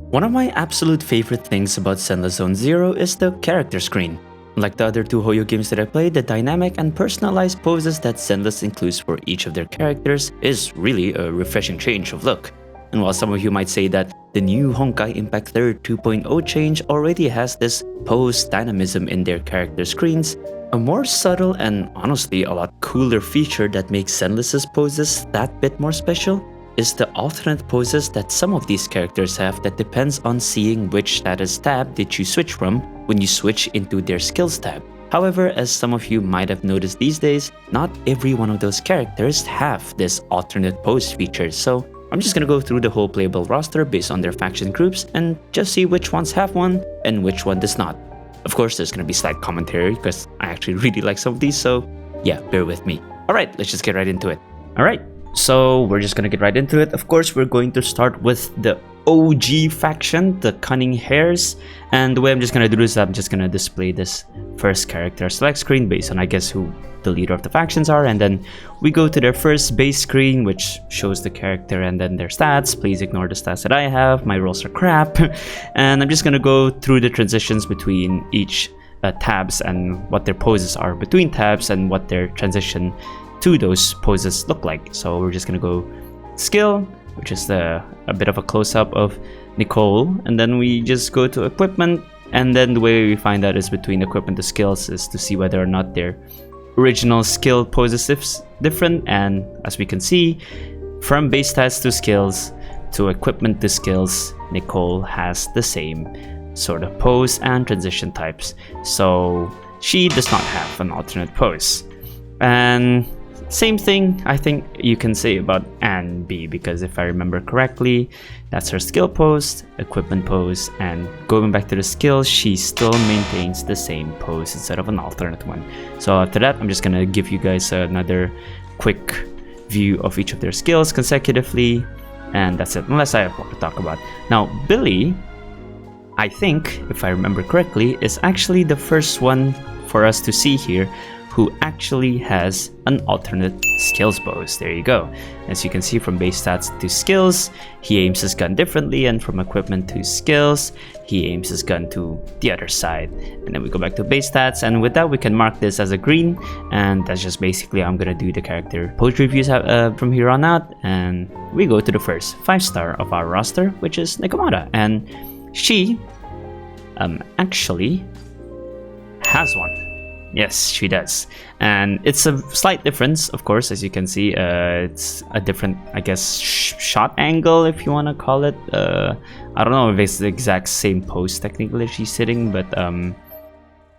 One of my absolute favorite things about Zenless Zone Zero is the character screen. Like the other two Hoyo games that I played, the dynamic and personalized poses that Zenless includes for each of their characters is really a refreshing change of look. And while some of you might say that the new Honkai Impact 3rd 2.0 change already has this pose dynamism in their character screens, a more subtle and honestly a lot cooler feature that makes Zenless's poses that bit more special is the alternate poses that some of these characters have that depends on seeing which status tab did you switch from when you switch into their skills tab. However, as some of you might have noticed these days, not every one of those characters have this alternate pose feature, so I'm just gonna go through the whole playable roster based on their faction groups and just see which ones have one and which one does not. Of course, there's gonna be slight commentary because I actually really like some of these, so yeah, bear with me. Alright, let's just get right into it. Alright. So we're just gonna get right into it. Of course, we're going to start with the OG faction, the Cunning Hares. And the way I'm just gonna do this, I'm just gonna display this first character select screen based on, I guess, who the leader of the factions are. And then we go to their first base screen, which shows the character and then their stats. Please ignore the stats that I have. My rolls are crap. And I'm just gonna go through the transitions between each tabs and what their poses are between tabs and what their transition to those poses look like. So we're just gonna go skill, which is a bit of a close-up of Nicole, and then we just go to equipment, and then the way we find out is between equipment to skills is to see whether or not their original skill poses is different. And as we can see, from base stats to skills to equipment to skills, Nicole has the same sort of pose and transition types, so she does not have an alternate pose. And same thing I think you can say about Anne B, because if I remember correctly, that's her skill pose, equipment pose, and going back to the skills, she still maintains the same pose instead of an alternate one. So after that, I'm just gonna give you guys another quick view of each of their skills consecutively, and that's it, unless I have more to talk about. Now, Billy, I think, if I remember correctly, is actually the first one for us to see here who actually has an alternate skills pose. There you go. As you can see, from base stats to skills, he aims his gun differently, and from equipment to skills, he aims his gun to the other side. And then we go back to base stats, and with that we can mark this as a green, and that's just basically how I'm gonna do the character pose reviews from here on out. And we go to the first 5-star of our roster, which is Nekomata, and she actually has one. Yes, she does. And it's a slight difference, of course, as you can see. It's a different, I guess, shot angle, if you want to call it. I don't know if it's the exact same pose technically she's sitting, but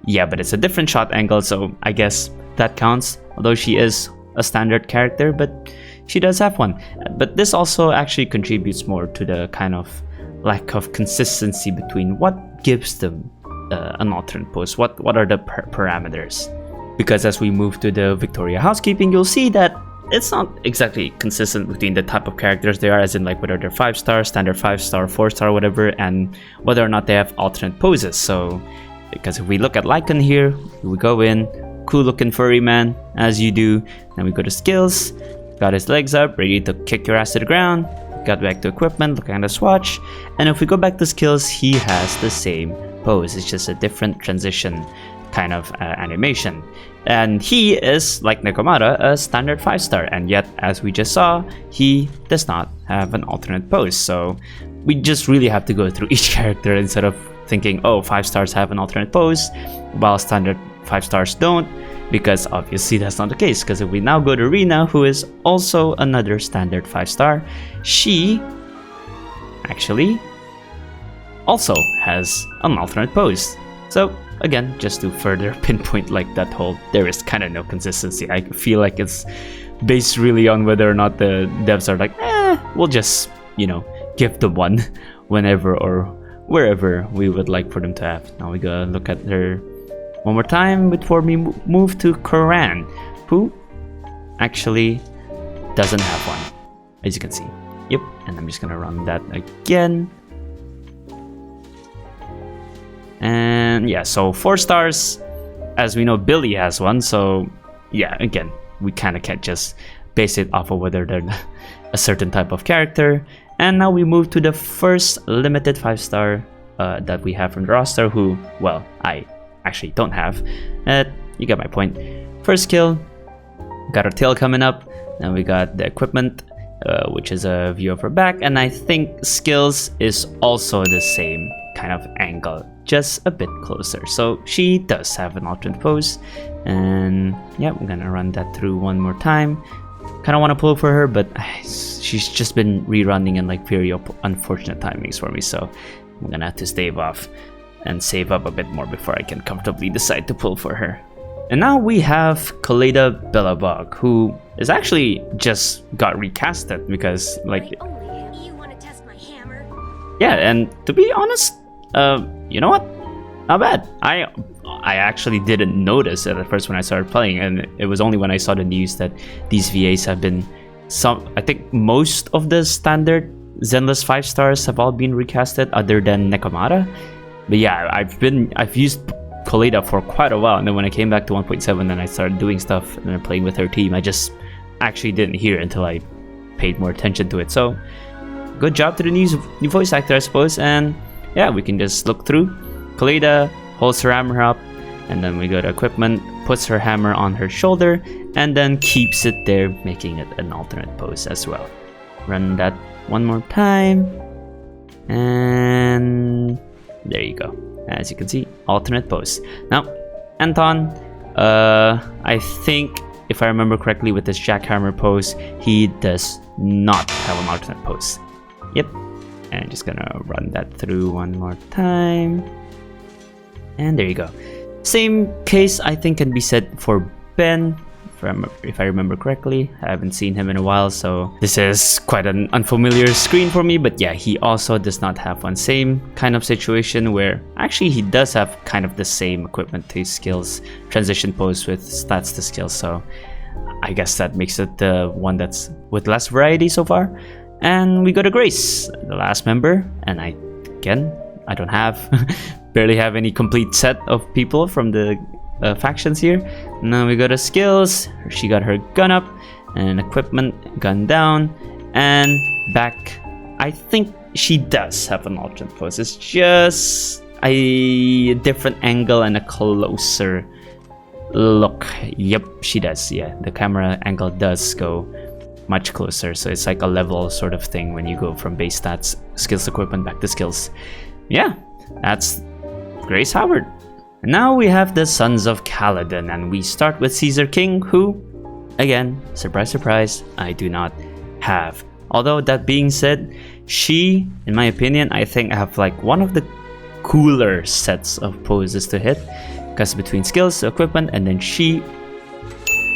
yeah, but it's a different shot angle, so I guess that counts. Although she is a standard character, but she does have one. But this also actually contributes more to the kind of lack of consistency between what gives them an alternate pose, what are the parameters. Because as we move to the Victoria Housekeeping, you'll see that it's not exactly consistent between the type of characters they are, as in like whether they're 5-star, standard 5-star, 4-star, whatever, and whether or not they have alternate poses. So because if we look at Lycan here, we go in, cool looking furry man, as you do, then we go to skills, got his legs up, ready to kick your ass to the ground, got back to equipment, looking at his watch, and if we go back to skills, he has the same pose. It's just a different transition kind of animation. And he is, like Nekomata, a standard 5-star, and yet, as we just saw, he does not have an alternate pose. So we just really have to go through each character instead of thinking, oh, 5-stars have an alternate pose, while standard 5-stars don't, because obviously that's not the case. Because if we now go to Rina, who is also another standard 5-star, she actually also has an alternate pose. So again, just to further pinpoint like that whole, there is kind of no consistency. I feel like it's based really on whether or not the devs are like, we'll just, you know, give them one whenever or wherever we would like for them to have. Now we gotta look at her one more time before we move to Koran, who actually doesn't have one, as you can see. Yep, and I'm just gonna run that again. And yeah, so 4-stars, as we know, Billy has one, so yeah, again, we kind of can't just base it off of whether they're a certain type of character. And now we move to the first limited 5-star that we have from the roster, who, well, I actually don't have. You get my point. First skill, got her tail coming up. Then we got the equipment, which is a view of her back. And I think skills is also the same kind of angle, just a bit closer. So she does have an alternate pose. And yeah, I'm gonna run that through one more time. Kind of want to pull for her, but she's just been rerunning in like very unfortunate timings for me. So I'm gonna have to stave off and save up a bit more before I can comfortably decide to pull for her. And now we have Calydon Belobog, who is actually just got recasted because, like, You want to test my hammer? yeah. And to be honest, you know what? Not bad. I actually didn't notice it at first when I started playing, and it was only when I saw the news that these VAs have been I think most of the standard Zenless 5-stars have all been recasted, other than Nekomata. But yeah, I've used Calydon for quite a while, and then when I came back to 1.7 and I started doing stuff and then playing with her team, I just actually didn't hear it until I paid more attention to it. So good job to the new voice actor, I suppose. And yeah, we can just look through. Calydon holds her hammer up, and then we go to equipment, puts her hammer on her shoulder, and then keeps it there, making it an alternate pose as well. Run that one more time, and there you go. As you can see, alternate pose. Now, Anton, I think if I remember correctly with this jackhammer pose, he does not have an alternate pose. Yep, and I'm just gonna run that through one more time. And there you go. Same case, I think, can be said for Ben, if I remember correctly. I haven't seen him in a while, so this is quite an unfamiliar screen for me. But yeah, he also does not have one. Same kind of situation where actually he does have kind of the same equipment to his skills, transition pose with stats to skills. So I guess that makes it the one that's with less variety so far. And we go to Grace, the last member, and I don't have barely have any complete set of people from the factions here. Now we go to skills. She got her gun up, and equipment, gun down, and back. I think she does have an alternate pose. It's just a different angle and a closer look. Yep, she does. Yeah, the camera angle does go much closer, so it's like a level sort of thing when you go from base stats, skills, equipment, back to skills. Yeah, that's Grace Howard. And now we have the Sons of Calydon, and we start with Caesar King, who, again, surprise surprise, I do not have. Although that being said, she, in my opinion, I think have like one of the cooler sets of poses to hit, because between skills, equipment, and then she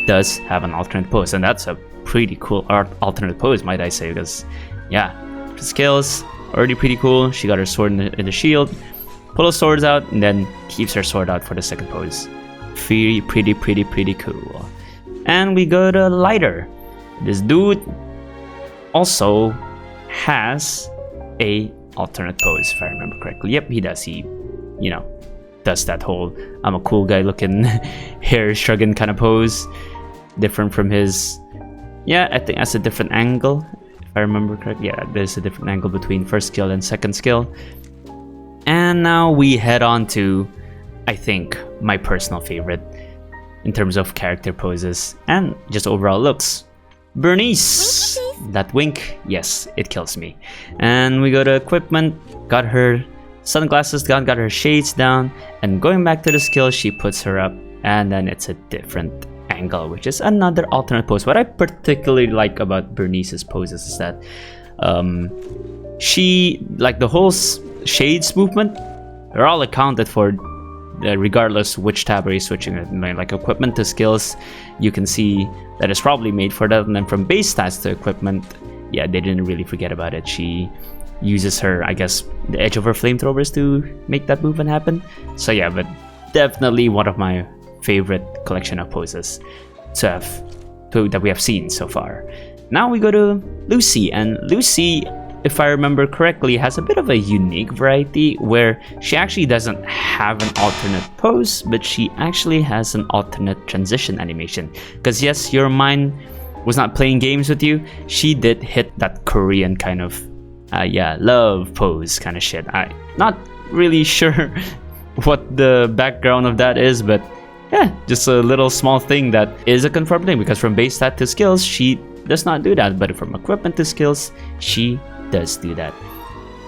does have an alternate pose, and that's a pretty cool alternate pose, might I say, because yeah, skills already pretty cool. She got her sword in the shield, pull her swords out, and then keeps her sword out for the second pose. Pretty cool. And we go to Lyra. This dude also has a alternate pose, if I remember correctly. Yep, he does. He, you know, does that whole I'm a cool guy looking hair shrugging kind of pose, different from his. Yeah, I think that's a different angle, if I remember correctly. Yeah, there's a different angle between first skill and second skill. And now we head on to, I think, my personal favorite in terms of character poses and just overall looks. Bernice! That wink, yes, it kills me. And we go to equipment, got her sunglasses down, got her shades down, and going back to the skill, she puts her up, and then it's a different angle, which is another alternate pose. What I particularly like about Bernice's poses is that she, like the whole shades movement, are all accounted for regardless which tab are you switching it. Like equipment to skills, you can see that it's probably made for that, and then from base stats to equipment, yeah, they didn't really forget about it. She uses her, I guess, the edge of her flamethrowers to make that movement happen. So yeah, but definitely one of my favorite collection of poses that we have seen so far. Now we go to Lucy, and Lucy, if I remember correctly, has a bit of a unique variety where she actually doesn't have an alternate pose, but she actually has an alternate transition animation. Because yes, your mind was not playing games with you, she did hit that Korean kind of Yeah, love pose kind of shit. I'm not really sure what the background of that is, but yeah, just a little small thing that is a confirmed thing, because from base stat to skills, she does not do that, but from equipment to skills, she does do that.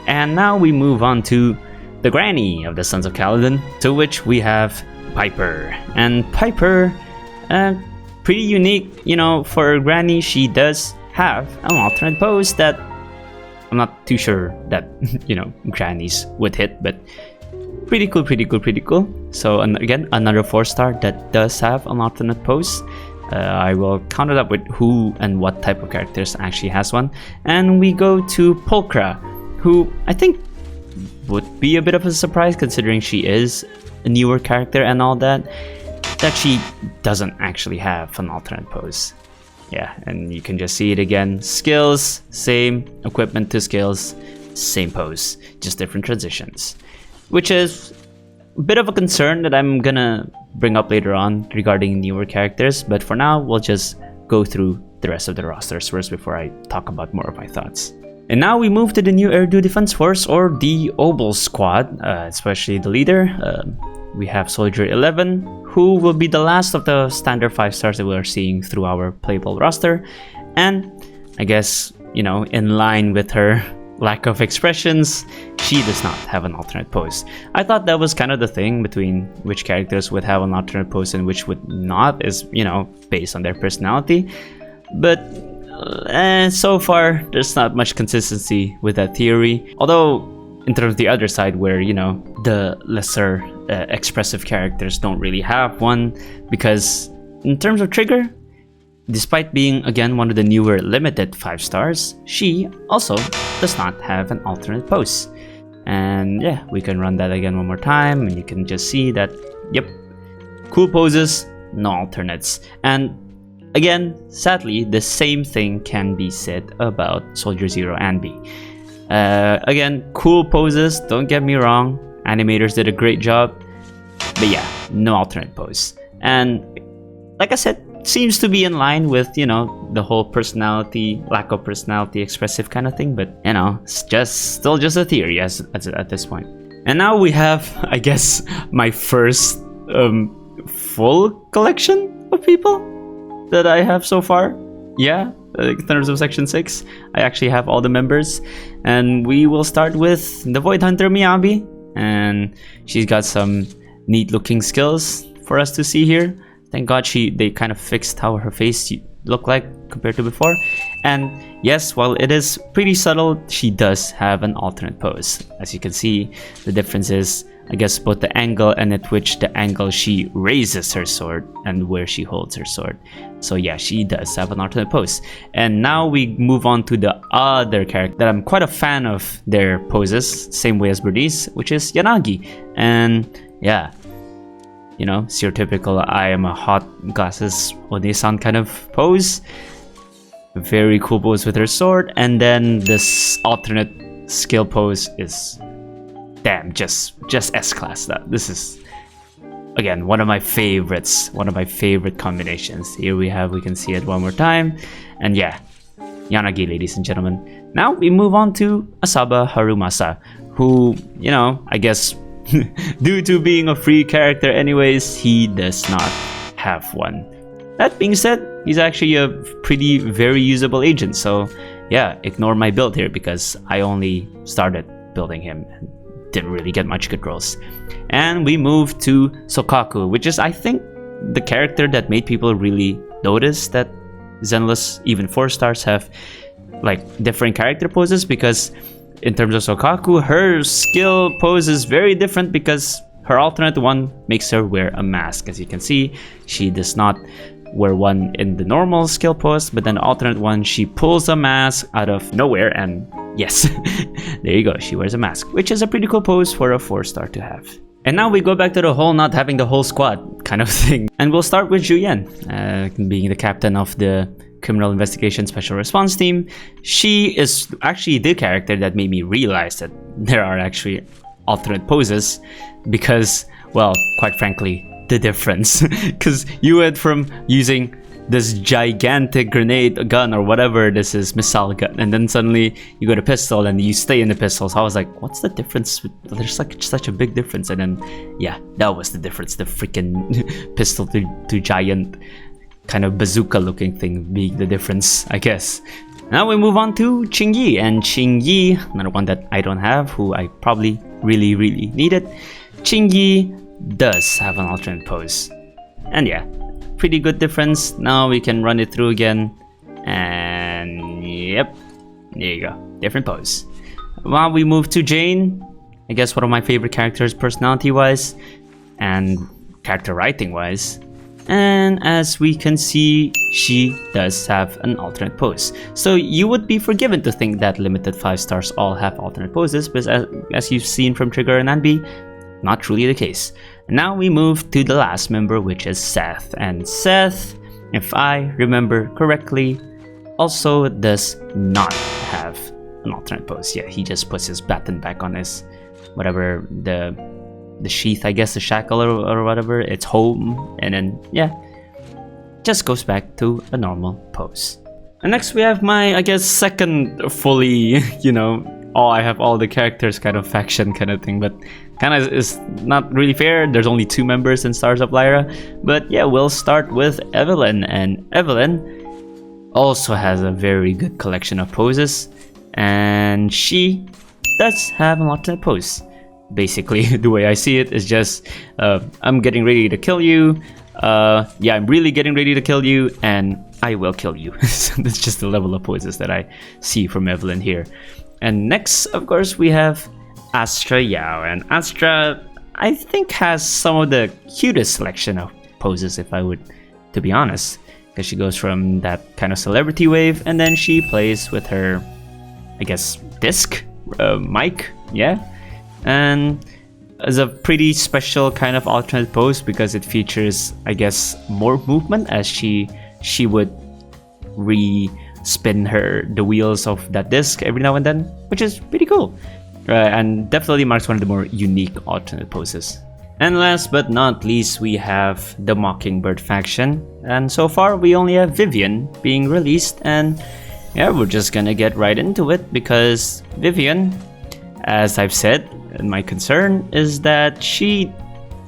And now we move on to the granny of the Sons of Calydon, to which we have Piper. And Piper, pretty unique, you know, for granny. She does have an alternate pose that I'm not too sure that, you know, grannies would hit, but pretty cool, pretty cool, pretty cool. So, and again, another 4-star that does have an alternate pose. I will count it up with who and what type of characters actually has one. And we go to Pulchra, who I think would be a bit of a surprise considering she is a newer character and all that she doesn't actually have an alternate pose. Yeah, and you can just see it again. Skills, same. Equipment to skills, same pose. Just different transitions. Which is a bit of a concern that I'm gonna bring up later on regarding newer characters. But for now, we'll just go through the rest of the rosters first before I talk about more of my thoughts. And now we move to the new Eridu Defense Force, or the Obol squad, especially the leader. We have Soldier 11, who will be the last of the standard 5-stars that we are seeing through our playable roster. And I guess, you know, in line with her lack of expressions, she does not have an alternate pose. I thought that was kind of the thing between which characters would have an alternate pose and which would not, is, you know, based on their personality. But so far, there's not much consistency with that theory. Although, in terms of the other side, where, you know, the lesser expressive characters don't really have one, because in terms of Trigger, despite being, again, one of the newer limited 5-stars, she also does not have an alternate pose. And yeah, we can run that again one more time, and you can just see that, yep, cool poses, no alternates. And again, sadly, the same thing can be said about Soldier 0 and B. Again, cool poses, don't get me wrong, animators did a great job, but yeah, no alternate pose. And like I said, seems to be in line with, you know, the whole personality, lack of personality, expressive kind of thing, but, you know, it's just still just a theory at this point. And now we have, I guess, my first full collection of people that I have so far. Yeah, in terms of Section 6, I actually have all the members. And we will start with the Void Hunter Miyabi. And she's got some neat looking skills for us to see here. Thank God they kind of fixed how her face looked like compared to before. And yes, while it is pretty subtle, she does have an alternate pose. As you can see, the difference is, I guess, both the angle and at which the angle she raises her sword and where she holds her sword. So yeah, she does have an alternate pose. And now we move on to the other character that I'm quite a fan of their poses, same way as Bernice, which is Yanagi. And yeah, you know, stereotypical I am a hot glasses One-san kind of pose. Very cool pose with her sword. And then this alternate skill pose is, damn, just S-class. This is, again, one of my favorites, one of my favorite combinations. Here we can see it one more time. And yeah, Yanagi, ladies and gentlemen. Now we move on to Asaba Harumasa, who, you know, I guess due to being a free character anyways, he does not have one. That being said, he's actually a very usable agent, so yeah, ignore my build here because I only started building him and didn't really get much good rolls. And we move to Sokaku, which is, I think, the character that made people really notice that Zenless, even 4-stars, have like different character poses, because in terms of Sokaku, her skill pose is very different because her alternate one makes her wear a mask. As you can see, she does not wear one in the normal skill pose, but then the alternate one, she pulls a mask out of nowhere, and yes, there you go, she wears a mask, which is a pretty cool pose for a 4-star to have. And now we go back to the whole not having the whole squad kind of thing. And we'll start with Juyen, being the captain of the Criminal Investigation Special Response Team. She is actually the character that made me realize that there are actually alternate poses, because, well, quite frankly, the difference. Because you went from using this gigantic grenade gun or whatever this is, missile gun, and then suddenly you go to pistol and you stay in the pistol. So I was like, what's the difference? There's like such a big difference. And then yeah, that was the difference, the freaking pistol to giant kind of bazooka looking thing being the difference, I guess. Now we move on to Qingyi, and Qingyi, another one that I don't have, who I probably really needed. Qingyi does have an alternate pose, and yeah, pretty good difference. Now we can run it through again, and yep, there you go, different pose. While we move to Jane, I guess one of my favorite characters personality wise and character writing wise. And as we can see, she does have an alternate pose. So you would be forgiven to think that limited 5 stars all have alternate poses, but as you've seen from Trigger and Anby, not truly the case. Now we move to the last member, which is Seth. And Seth, if I remember correctly, also does not have an alternate pose. Yeah, he just puts his baton back on his whatever the sheath, I guess, the shackle or whatever, it's home, and then yeah, just goes back to a normal pose. And next we have my, I guess, second fully, you know, I have all the characters kind of faction kind of thing, but kind of is not really fair. There's only 2 members in Stars of Lyra, but yeah, we'll start with Evelyn, and Evelyn also has a very good collection of poses, and she does have an alternate pose. Basically, the way I see it is just, I'm getting ready to kill you, yeah, I'm really getting ready to kill you, and I will kill you. So that's just the level of poses that I see from Evelyn here. And next, of course, we have Astra Yao, and Astra, I think, has some of the cutest selection of poses, if I would, to be honest, because she goes from that kind of celebrity wave, and then she plays with her, I guess, disc, mic, yeah? And it's a pretty special kind of alternate pose because it features, I guess, more movement as she would re-spin the wheels of that disc every now and then, which is pretty cool, and definitely marks one of the more unique alternate poses. And last but not least, we have the Mockingbird faction, and so far we only have Vivian being released, and yeah, we're just gonna get right into it because Vivian, as I've said, my concern is that she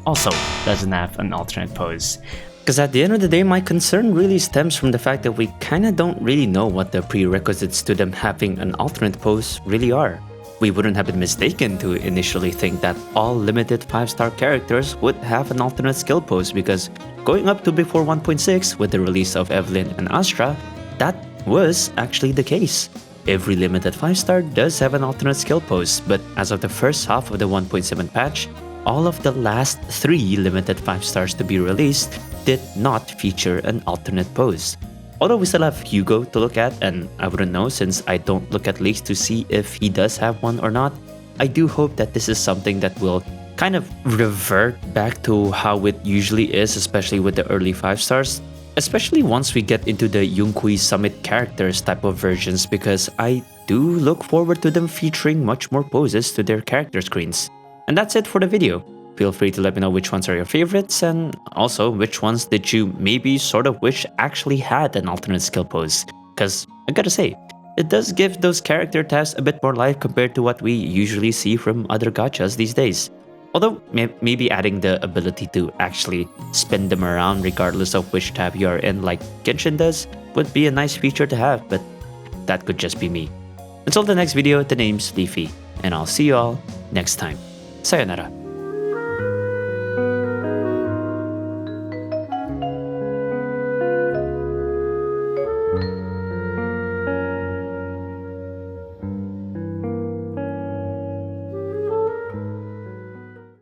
also doesn't have an alternate pose. Because at the end of the day, my concern really stems from the fact that we kinda don't really know what the prerequisites to them having an alternate pose really are. We wouldn't have been mistaken to initially think that all limited 5-star characters would have an alternate skill pose, because going up to before 1.6 with the release of Evelyn and Astra, that was actually the case. Every limited 5-star does have an alternate skill pose, but as of the first half of the 1.7 patch, all of the last 3 limited 5-stars to be released did not feature an alternate pose. Although we still have Hugo to look at, and I wouldn't know since I don't look at leaks to see if he does have one or not, I do hope that this is something that will kind of revert back to how it usually is, especially with the early 5-stars. Especially once we get into the Yunqui Summit characters type of versions, because I do look forward to them featuring much more poses to their character screens. And that's it for the video. Feel free to let me know which ones are your favorites, and also which ones did you maybe sort of wish actually had an alternate skill pose. Cause I gotta say, it does give those character tabs a bit more life compared to what we usually see from other gachas these days. Although maybe adding the ability to actually spin them around regardless of which tab you are in like Genshin does would be a nice feature to have, but that could just be me. Until the next video, the name's Leafy, and I'll see you all next time. Sayonara.